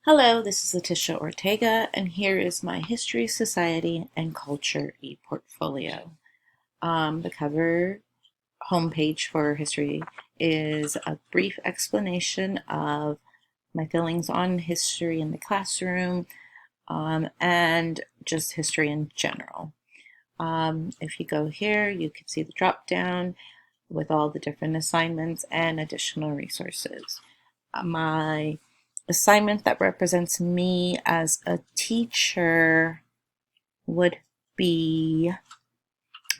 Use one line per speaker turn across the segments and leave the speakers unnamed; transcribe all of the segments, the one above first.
Hello, this is Letitia Ortega, and here is my History, Society, and Culture e-portfolio. The cover homepage for history is a brief explanation of my feelings on history in the classroom and just history in general. If you go here, you can see the drop down with all the different assignments and additional resources. My assignment that represents me as a teacher would be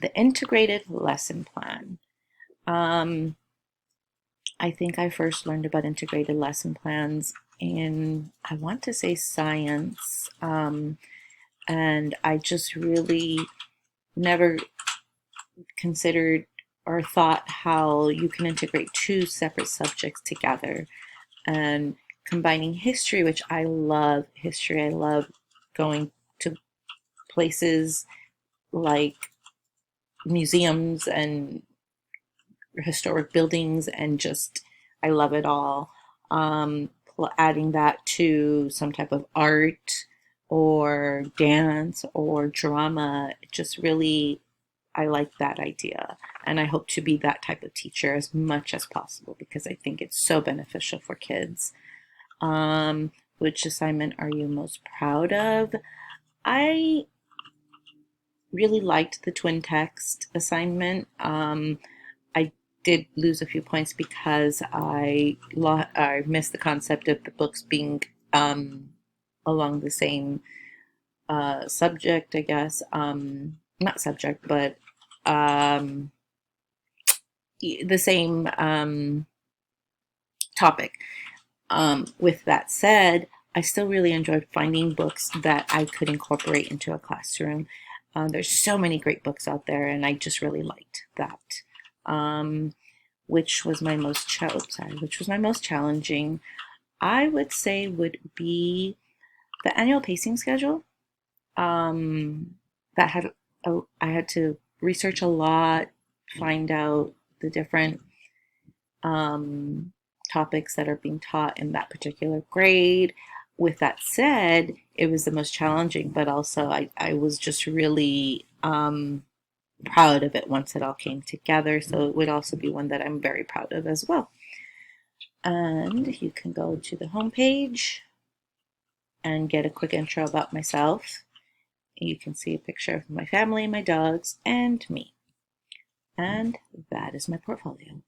the integrated lesson plan. Um, I think I first learned about integrated lesson plans in, I want to say, science. And I just really never considered or thought how you can integrate two separate subjects together. And combining history, which I love history, I love going to places like museums and historic buildings, and just I love it all. Adding that to some type of art or dance or drama, just really I like that idea. And I hope to be that type of teacher as much as possible because I think it's so beneficial for kids. Which assignment are you most proud of? I really liked the twin text assignment. I did lose a few points because I missed the concept of the books being along the same subject, I guess. Not subject, but um, the same topic. With that said, I still really enjoyed finding books that I could incorporate into a classroom. There's so many great books out there, and I just really liked that. Um, which was my most which was my most challenging? I would say would be the annual pacing schedule. Um, that had I had to research a lot, find out the different um, topics that are being taught in that particular grade. With that said, it was the most challenging, but also I was just really proud of it once it all came together. So it would also be one that I'm very proud of as well. And you can go to the homepage and get a quick intro about myself. You can see a picture of my family, my dogs, and me. And that is my portfolio.